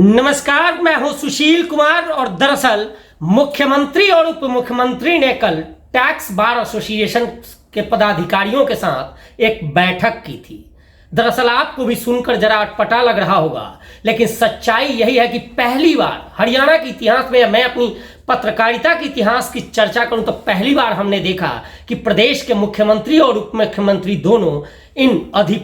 नमस्कार, मैं हूं सुशील कुमार और दरअसल मुख्यमंत्री और उप मुख्यमंत्री ने कल टैक्स बार एसोसिएशन के पदाधिकारियों के साथ एक बैठक की थी। दरअसल आपको भी सुनकर जरा अटपटा लग रहा होगा, लेकिन सच्चाई यही है कि पहली बार हरियाणा के इतिहास में, मैं अपनी पत्रकारिता के इतिहास की चर्चा करूं तो पहली बार हमने देखा कि प्रदेश के मुख्यमंत्री और उप मुख्यमंत्री दोनों इन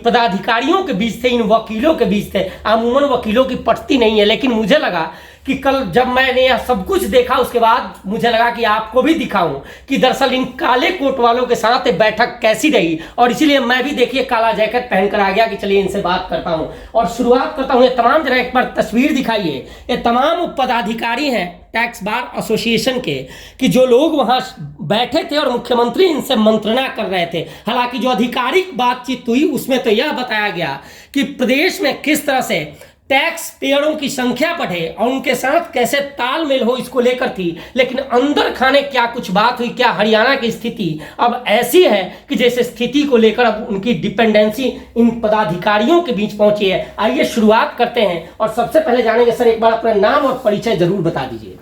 पदाधिकारियों के बीच थे, इन वकीलों के बीच थे। अमूमन वकीलों की पटती नहीं है, लेकिन मुझे लगा कि कल जब मैंने यह सब कुछ देखा उसके बाद मुझे लगा कि आपको भी दिखाऊं कि दरअसल इन काले कोट वालों के साथ ये बैठक कैसी रही, और इसीलिए मैं भी देखिए काला जैकेट पहनकर आ गया कि चलिए इनसे बात करता हूं और शुरुआत करता हूं। ये तमाम, जरा एक बार तस्वीर दिखाइए, ये तमाम पदाधिकारी हैं टैक्स बार एसोसिएशन के, कि जो लोग वहां बैठे थे और मुख्यमंत्री इनसे मंत्रणा कर रहे थे। हालांकि जो आधिकारिक बातचीत हुई उसमें तो यह बताया गया कि प्रदेश में किस तरह से टैक्स पेयरों की संख्या बढ़े और उनके साथ कैसे तालमेल हो, इसको लेकर थी। लेकिन अंदर खाने क्या कुछ बात हुई, क्या हरियाणा की स्थिति अब ऐसी है कि जैसे स्थिति को लेकर अब उनकी डिपेंडेंसी इन पदाधिकारियों के बीच पहुंची है। आइए शुरुआत करते हैं और सबसे पहले जानेंगे, सर एक बार अपना नाम और परिचय जरूर बता दीजिए।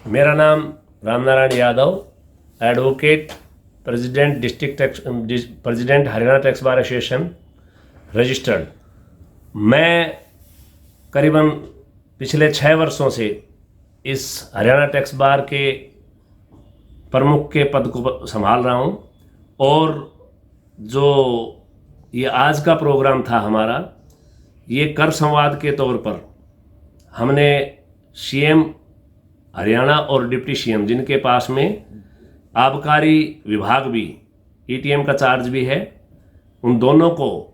मेरा नाम Ramnarayan Yadav, advocate, president president Haryana tax bar association registered. मैं करीबन पिछले 6 वर्षों से इस हरियाणा टैक्स बार के प्रमुख के पद को संभाल रहा हूं, और जो ये आज का प्रोग्राम था हमारा, ये कर संवाद के तौर पर हमने सीएम हरियाणा और डिप्टी सीएम, जिनके पास में आबकारी विभाग भी, ईटीएम का चार्ज भी है, उन दोनों को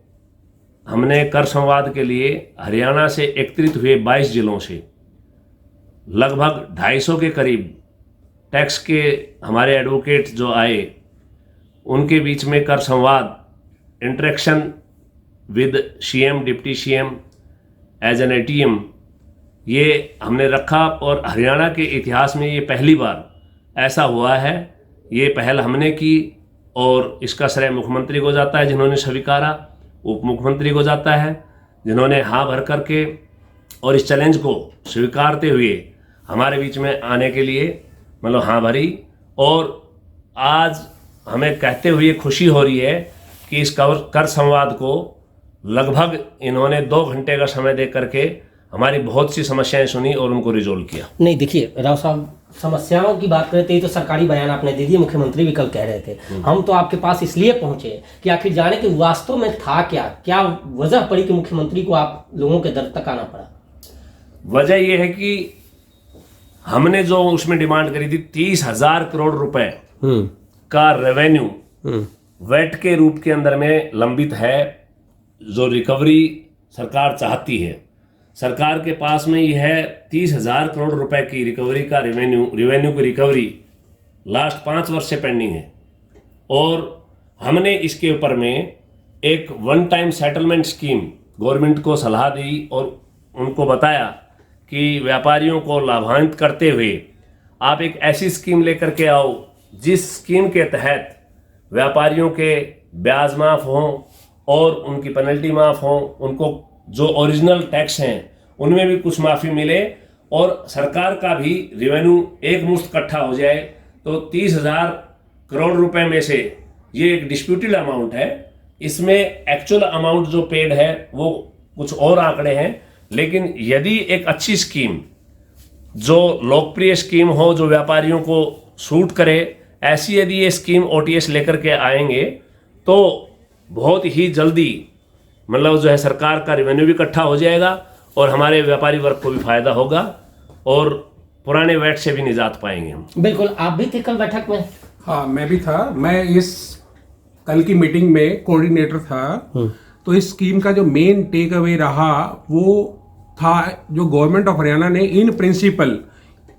हमने कर संवाद के लिए हरियाणा से एकत्रित हुए 22 जिलों से लगभग 250 के करीब टैक्स के हमारे एडवोकेट जो आए, उनके बीच में कर संवाद, interaction with CM, deputy CM as an ATM, ये हमने रखा। और हरियाणा के इतिहास में ये पहली बार ऐसा हुआ है। ये पहल हमने की और इसका श्रेय मुख्यमंत्री को जाता है जिन्होंने स्वीकारा, उप मुख्यमंत्री को जाता है जिन्होंने हाँ भर करके और इस चैलेंज को स्वीकारते हुए हमारे बीच में आने के लिए मतलब हाँ भरी। और आज हमें कहते हुए खुशी हो रही है कि इस कर संवाद को लगभग इन्होंने 2 घंटे का समय दे करके हमारी बहुत सी समस्याएं सुनी और उनको रिजोल्व किया। नहीं, देखिए राव साहब, समस्याओं की बात करें तो सरकारी बयान आपने दे दिया, मुख्यमंत्री भी कल कह रहे थे। हम तो आपके पास इसलिए पहुंचे कि आखिर जाने कि वास्तव में था क्या वजह पड़ी कि मुख्यमंत्री को आप लोगों के दर तक आना पड़ा। वजह यह है कि हमने जो उसमें डिमांड करी थी 30,000 करोड़ रुपए का रेवेन्यू वेट के रूप के अंदर में लंबित है, जो रिकवरी सरकार चाहती है। सरकार के पास में यह है 30,000 करोड़ रुपए की रिकवरी का रेवेन्यू की रिकवरी लास्ट 5 वर्ष से पेंडिंग है। और हमने इसके ऊपर में एक one time settlement scheme government को सलाह दी और उनको बताया कि व्यापारियों को लाभान्वित करते हुए आप एक ऐसी स्कीम लेकर के आओ जिस स्कीम के तहत व्यापारियों के ब्याज माफ़ हों और उनकी पेनल्टी माफ़ हों, उनको जो ओरिजिनल टैक्स हैं उनमें भी कुछ माफ़ी मिले और सरकार का भी रेवेन्यू एक मुश्त इकट्ठा हो जाए। तो 30,000 करोड़ रुपए में से ये एक डिस्प्यूटेड अमाउंट है, इसमें एक्चुअल अमाउंट जो पेड है वो कुछ और आंकड़े हैं। लेकिन यदि एक अच्छी स्कीम, जो लोकप्रिय स्कीम हो, जो व्यापारियों को सूट करे, ऐसी यदि ये स्कीम ओटीएस लेकर के आएंगे तो बहुत ही जल्दी मतलब जो है सरकार का रेवेन्यू भी इकट्ठा हो जाएगा और हमारे व्यापारी वर्ग को भी फायदा होगा और पुराने वैट से भी निजात पाएंगे हम। बिल्कुल, आप भी थे कल बैठक में? हाँ, मैं भी था। मैं इस कल की मीटिंग में कोऑर्डिनेटर था। तो इस स्कीम का जो मेन टेक अवे रहा वो था, जो गवर्नमेंट ऑफ हरियाणा ने इन प्रिंसिपल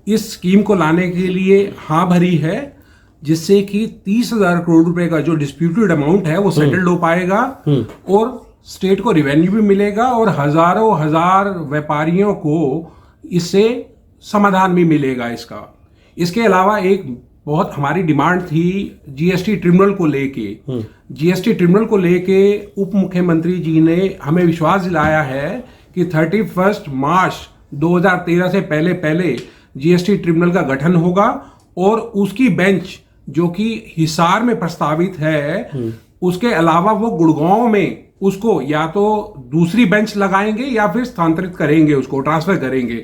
इस स्कीम को लाने के लिए हाँ भरी है, जिससे कि 30,000 करोड़ रुपए का जो डिस्प्यूटेड अमाउंट है वो सेटल्ड हो पाएगा और स्टेट को रिवेन्यू भी मिलेगा और हजारों हजार व्यापारियों को इससे समाधान भी मिलेगा इसका। इसके अलावा एक बहुत हमारी डिमांड थी जीएसटी ट्रिब्यूनल को लेके। जीएसटी ट्रिब्यूनल को लेके उप मुख्यमंत्री जी ने हमें विश्वास दिलाया है कि 31 मार्च 2013 से पहले पहले जीएसटी ट्रिब्यूनल का गठन होगा और उसकी बेंच जो कि हिसार में प्रस्तावित है, उसके अलावा वो गुड़गांव में उसको या तो दूसरी बेंच लगाएंगे या फिर स्थानांतरित करेंगे, उसको ट्रांसफर करेंगे।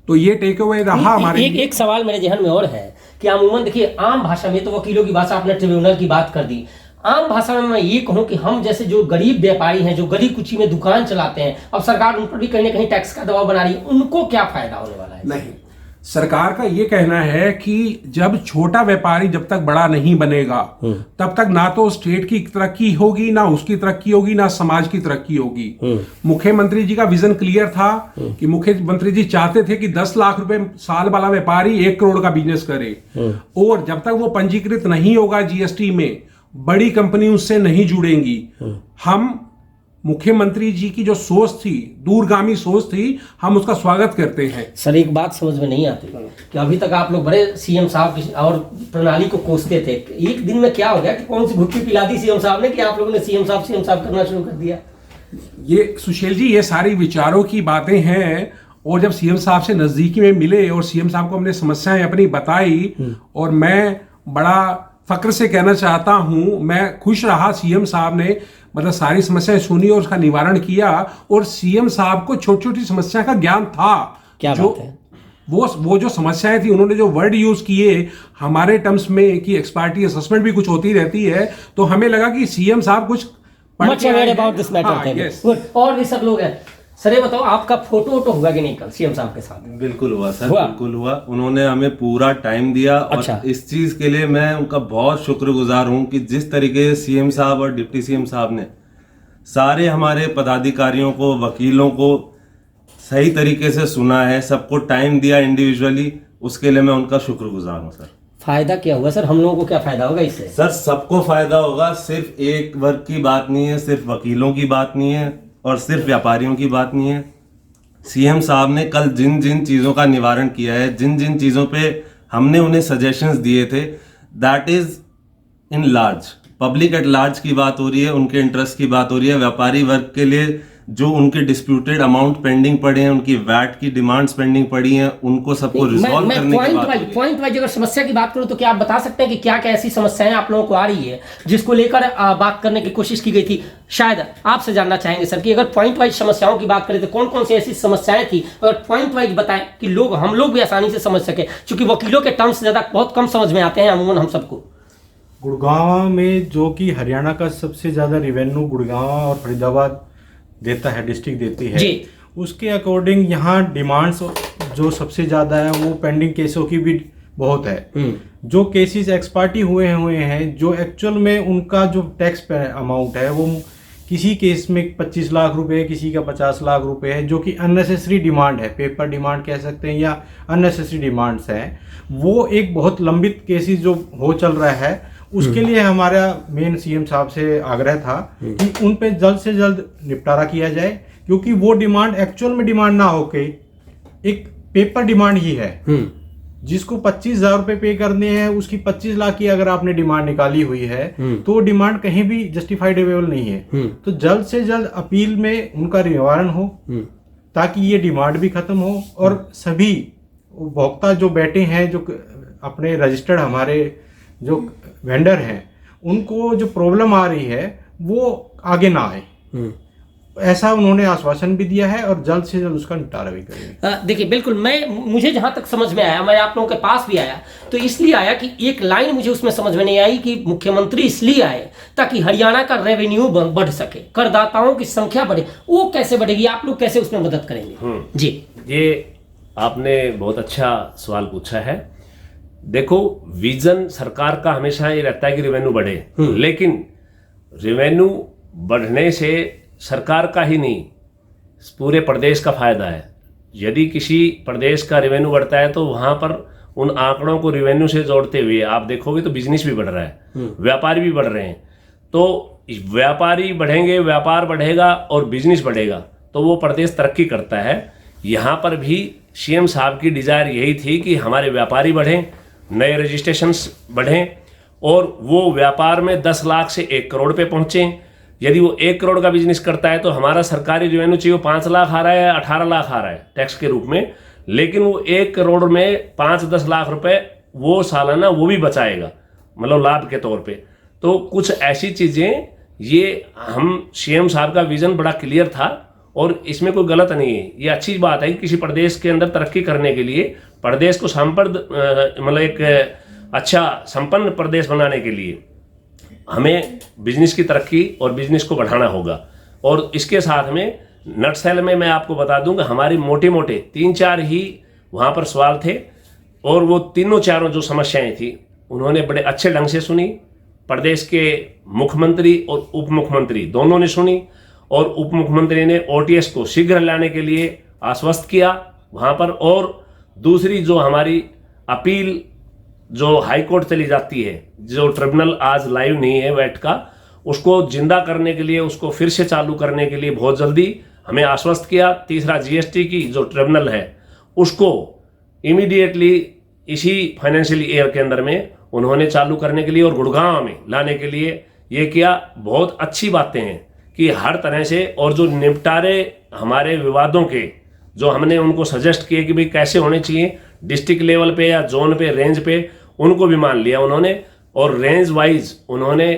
तो ये टेक अवे रहा हमारे। एक सवाल मेरे जहन में और है कि अमूमन देखिए आम भाषा में तो वकीलों की भाषा, आपने ट्रिब्यूनल की बात कर दी, आम भाषा में मैं ये कहूं कि हम जैसे जो गरीब व्यापारी हैं, जो गली कुची में दुकान चलाते हैं, अब सरकार उन पर भी कहीं ना कहीं टैक्स का दबाव बना रही है, उनको क्या फायदा होने वाला है? नहीं, सरकार का ये कहना है कि जब छोटा व्यापारी जब तक बड़ा नहीं बनेगा तब तक ना तो स्टेट की तरक्की होगी, ना उसकी तरक्की होगी, ना समाज की तरक्की होगी। मुख्यमंत्री जी का विजन क्लियर था कि मुख्यमंत्री जी चाहते थे कि 10 लाख रुपए साल वाला व्यापारी 1 करोड़ का बिजनेस करे, और जब तक वो पंजीकृत नहीं होगा जीएसटी में, बड़ी कंपनी उससे नहीं जुड़ेंगी। हम मुख्यमंत्री जी की जो सोच थी, दूरगामी सोच थी, हम उसका स्वागत करते हैं। सर एक बात समझ में नहीं आती कि अभी तक आप लोग बड़े सीएम साहब की और प्रणाली को कोसते थे, एक दिन में क्या हो गया कि कौन सी घुट्टी पिला दी सीएम साहब ने कि आप लोगों ने सीएम साहब करना शुरू कर दिया? ये सुशील जी, ये सारी विचारों की बातें हैं, और जब सीएम साहब से नजदीकी में मिले और सीएम साहब को हमने समस्याएं अपनी बताई, और मैं बड़ा फक्र से कहना चाहता हूं, मैं खुश रहा सीएम साहब ने मतलब सारी समस्याएं सुनी और उसका निवारण किया, और सीएम साहब को छोटी छोटी समस्या का ज्ञान था। क्या जो बात है? वो जो समस्याएं थी, उन्होंने जो वर्ड यूज किए हमारे टर्म्स में कि एक्सपर्टी असेसमेंट भी कुछ होती रहती है, तो हमें लगा कि सीएम साहब कुछ Much aware about this matter थे। Good। और भी सब लोग हैं। सर ये बताओ, आपका फोटो हुआ कि नहीं कल सीएम साहब के साथ? बिल्कुल हुआ सर, बिल्कुल हुआ। उन्होंने हमें पूरा टाइम दिया। अच्छा। और इस चीज के लिए मैं उनका बहुत शुक्रगुजार हूं कि जिस तरीके से सीएम साहब और डिप्टी सीएम साहब ने सारे हमारे पदाधिकारियों को, वकीलों को सही तरीके से सुना है, सबको टाइम दिया इंडिविजुअली, उसके लिए मैं उनका शुक्रगुजार हूं सर। फायदा क्या हुआ सर? हम लोगों को क्या फायदा होगा इससे? सर सबको फायदा होगा, सिर्फ एक वर्ग की बात नहीं है, सिर्फ वकीलों की बात नहीं है, और सिर्फ व्यापारियों की बात नहीं है। सीएम साहब ने कल जिन जिन चीज़ों का निवारण किया है, जिन जिन चीज़ों पे हमने उन्हें सजेशंस दिए थे, that is in large, public at large की बात हो रही है, उनके इंटरेस्ट की बात हो रही है। व्यापारी वर्ग के लिए जो उनके डिस्प्यूटेड अमाउंट पेंडिंग पड़े हैं, उनकी वैट की डिमांड्स पेंडिंग पड़ी हैं, उनको सबको रिजॉल्व करने की बात। पॉइंट वाइज अगर समस्या की बात करूं तो क्या आप बता सकते हैं कि क्या क्या ऐसी समस्याएं आप लोगों को आ रही है जिसको लेकर बात करने की कोशिश की गई थी? शायद आपसे जानना चाहेंगे सर कि अगर पॉइंट वाइज समस्याओं की बात करें तो कौन कौन सी ऐसी समस्याएं थी, अगर पॉइंट वाइज बताएं कि हम लोग भी आसानी से समझ सके, क्योंकि वकीलों के टर्म्स ज्यादा बहुत कम समझ में आते हैं अमूमन हम सबको। गुड़गांव में जो कि हरियाणा का सबसे ज़्यादा रिवेन्यू गुड़गांव और फरीदाबाद देता है, डिस्ट्रिक्ट देती है जी। उसके अकॉर्डिंग यहाँ डिमांड्स जो सबसे ज़्यादा है वो पेंडिंग केसों की भी बहुत है। जो केसेस एक्सपार्टी हुए हैं, जो एक्चुअल में उनका जो टैक्स अमाउंट है वो किसी केस में 25 लाख रुपए, किसी का 50 लाख रुपए है, जो कि अननेसेसरी डिमांड है, पेपर डिमांड कह सकते हैं या अननेसेसरी डिमांड्स हैं। वो एक बहुत लंबित केसेस जो हो चल रहा है, उसके लिए हमारा मेन सीएम साहब से आग्रह था कि उन पे जल्द से जल्द निपटारा किया जाए, क्योंकि वो डिमांड एक्चुअल में डिमांड ना होके एक पेपर डिमांड ही है। जिसको 25,000 रुपए पे करने हैं, उसकी 25 लाख की अगर आपने डिमांड निकाली हुई है तो वो डिमांड कहीं भी जस्टिफाइडेबल नहीं है। तो जल्द से जल्द अपील में उनका निवारण हो ताकि ये डिमांड भी खत्म हो, और सभी उपभोक्ता जो बैठे हैं, जो अपने रजिस्टर्ड हमारे जो वेंडर हैं, उनको जो प्रॉब्लम आ रही है वो आगे ना आए, ऐसा उन्होंने आश्वासन भी दिया है, और जल्द से जल्द उसका निपटारा भी करेंगे। देखिए बिल्कुल, मुझे जहां तक समझ में आया, मैं आप लोगों के पास भी आया तो इसलिए आया कि एक लाइन मुझे उसमें समझ में नहीं आई कि मुख्यमंत्री इसलिए आए ताकि हरियाणा का रेवेन्यू बढ़ सके, करदाताओं की संख्या बढ़े। वो कैसे बढ़ेगी, आप लोग कैसे उसमें मदद करेंगे? जी, ये आपने बहुत अच्छा सवाल पूछा है। देखो, विजन सरकार का हमेशा ये रहता है कि रेवेन्यू बढ़े, लेकिन रेवेन्यू बढ़ने से सरकार का ही नहीं, पूरे प्रदेश का फायदा है। यदि किसी प्रदेश का रेवेन्यू बढ़ता है तो वहां पर उन आंकड़ों को रेवेन्यू से जोड़ते हुए आप देखोगे तो बिजनेस भी बढ़ रहा है, व्यापारी भी बढ़ रहे हैं। तो व्यापारी बढ़ेंगे, व्यापार बढ़ेगा और बिजनेस बढ़ेगा तो वो प्रदेश तरक्की करता है। यहाँ पर भी सीएम साहब की डिजायर यही थी कि हमारे व्यापारी बढ़ें, नए रजिस्ट्रेशंस बढ़ें, और वो व्यापार में 10 लाख से 1 करोड़ पे पहुँचें, यदि वो 1 करोड़ का बिजनेस करता है तो हमारा सरकारी रेवेन्यू चाहिए वो 5 लाख आ रहा है, 18 लाख आ रहा है टैक्स के रूप में, लेकिन वो 1 करोड़ में 5-10 लाख रुपए वो सालाना वो भी बचाएगा, मतलब लाभ के तौर पे। तो कुछ ऐसी चीज़ें, ये हम सीएम साहब का विजन बड़ा क्लियर था और इसमें कोई गलत नहीं है। ये अच्छी बात है कि किसी प्रदेश के अंदर तरक्की करने के लिए, प्रदेश को मतलब एक अच्छा संपन्न प्रदेश बनाने के लिए हमें बिजनेस की तरक्की और बिजनेस को बढ़ाना होगा। और इसके साथ में नटसेल में मैं आपको बता दूं कि हमारी मोटे मोटे 3-4 ही वहाँ पर सवाल थे और वो तीनों चारों जो समस्याएं थी उन्होंने बड़े अच्छे ढंग से सुनी। प्रदेश के मुख्यमंत्री और उप मुख्यमंत्री दोनों ने सुनी और उप मुख्यमंत्री ने ओटीएस को शीघ्र लाने के लिए आश्वस्त किया वहाँ पर। और दूसरी जो हमारी अपील जो हाई कोर्ट चली जाती है, जो ट्रिब्यूनल आज लाइव नहीं है वेट का, उसको जिंदा करने के लिए, उसको फिर से चालू करने के लिए बहुत जल्दी हमें आश्वस्त किया। तीसरा जीएसटी की जो ट्रिब्यूनल है उसको इमीडिएटली इसी फाइनेंशियल ईयर के अंदर में उन्होंने चालू करने के लिए और गुड़गांव में लाने के लिए ये किया। बहुत अच्छी बातें हैं कि हर तरह से, और जो निपटारे हमारे विवादों के जो हमने उनको सजेस्ट किए कि भाई कैसे होने चाहिए डिस्ट्रिक्ट लेवल पे या जोन पे, रेंज पे, उनको भी मान लिया उन्होंने। और रेंज वाइज उन्होंने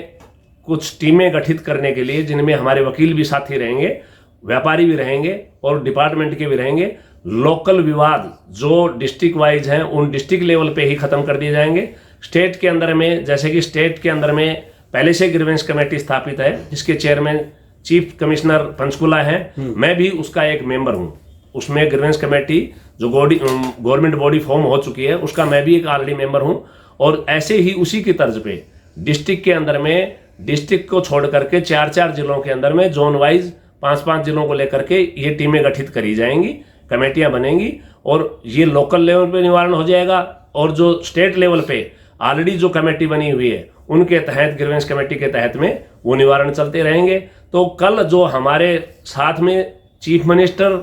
कुछ टीमें गठित करने के लिए, जिनमें हमारे वकील भी साथी रहेंगे, व्यापारी भी रहेंगे और डिपार्टमेंट के भी रहेंगे। लोकल विवाद जो डिस्ट्रिक्ट वाइज हैं उन डिस्ट्रिक्ट लेवल पे ही खत्म कर दिए जाएंगे। स्टेट के अंदर में, जैसे कि स्टेट के अंदर में पहले से ग्रीवेंस कमेटी स्थापित है जिसके चेयरमैन चीफ कमिश्नर पंचकुला है, मैं भी उसका एक मेंबर हूँ। उसमें ग्रीवेंस कमेटी जो गवर्नमेंट बॉडी फॉर्म हो चुकी है उसका मैं भी एक ऑलरेडी मेंबर हूँ। और ऐसे ही उसी की तर्ज पे डिस्ट्रिक्ट के अंदर में, डिस्ट्रिक्ट को छोड़ करके 4-4 जिलों के अंदर में जोन वाइज 5-5 जिलों को लेकर के ये टीमें गठित करी जाएंगी, कमेटियां बनेंगी और ये लोकल लेवल पे निवारण हो जाएगा। और जो स्टेट लेवल पे ऑलरेडी जो कमेटी बनी हुई है उनके तहत, ग्रीवेंस कमेटी के तहत में वो निवारण चलते रहेंगे। तो कल जो हमारे साथ में चीफ मिनिस्टर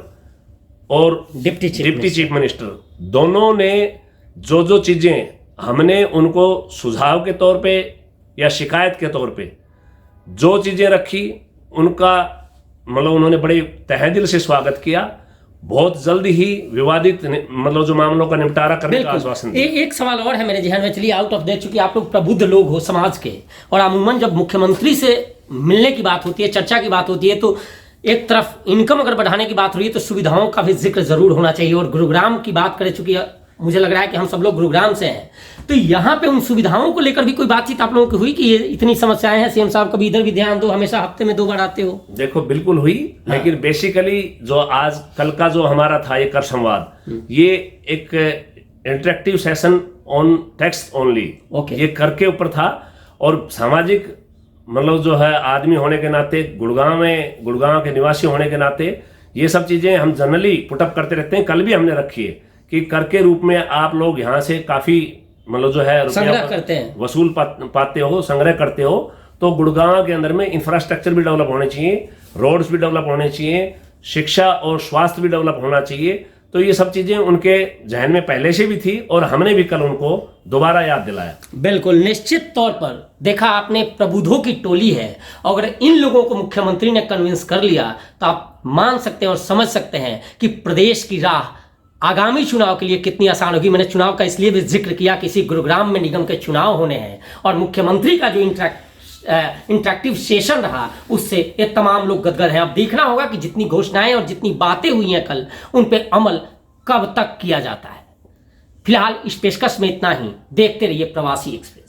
और डिप्टी चीफ मिनिस्टर दोनों ने जो चीज़ें हमने उनको सुझाव के तौर पे या शिकायत के तौर पे जो चीज़ें रखी, उनका मतलब उन्होंने बड़े तहे दिल से स्वागत किया। बहुत जल्दी ही विवादित मतलब जो मामलों का निपटारा करने का आश्वासन दिया। एक सवाल और है मेरे जहन में, चलिए आउट ऑफ डेट, चूंकि आप लोग प्रबुद्ध लोग हो समाज के और अमूमन जब मुख्यमंत्री से मिलने की बात होती है, चर्चा की बात होती है, तो एक तरफ इनकम अगर बढ़ाने की बात हो रही है तो सुविधाओं का भी जिक्र जरूर होना चाहिए। और गुरुग्राम की बात करें, चूंकि मुझे लग रहा है कि हम सब लोग गुरुग्राम से हैं, तो यहाँ पे उन सुविधाओं को लेकर भी कोई बातचीत आप लोगों की हुई कि ये इतनी समस्याएं हैं, सीएम साहब कभी इधर भी ध्यान दो, हमेशा हफ्ते में 2 बार आते हो? देखो बिल्कुल हुई, लेकिन बेसिकली जो आज कल का जो हमारा था ये कर संवाद, ये एक interactive session on text only, ये कर के ऊपर था। और सामाजिक मतलब जो है आदमी होने के नाते, गुड़गांव के निवासी होने के नाते ये सब चीजें हम जनरली पुटअप करते रहते हैं। कल भी हमने रखी है कि कर के रूप में आप लोग यहाँ से काफी मतलब जो है संग्रह करते हैं, वसूल पाते हो, संग्रह करते हो। तो गुड़गांव के अंदर में इंफ्रास्ट्रक्चर भी डेवलप होने चाहिए, रोड्स भी डेवलप होने चाहिए, शिक्षा और स्वास्थ्य भी डेवलप होना चाहिए। तो ये सब चीजें उनके जहन में पहले से भी थी और हमने भी कल उनको दोबारा याद दिलाया। बिल्कुल, निश्चित तौर पर देखा आपने, प्रबुद्धों की टोली है। अगर इन लोगों को मुख्यमंत्री ने कन्विंस कर लिया तो आप मान सकते हैं और समझ सकते हैं कि प्रदेश की राह आगामी चुनाव के लिए कितनी आसान होगी। मैंने चुनाव का इसलिए भी जिक्र किया कि इसी गुरुग्राम में निगम के चुनाव होने हैं और मुख्यमंत्री का जो इंटरेक्टिव सेशन रहा उससे ये तमाम लोग गदगद हैं। अब देखना होगा कि जितनी घोषणाएं और जितनी बातें हुई हैं कल, उन पे अमल कब तक किया जाता है। फिलहाल इस पेशकश में इतना ही। देखते रहिए प्रवासी एक्सप्रेस।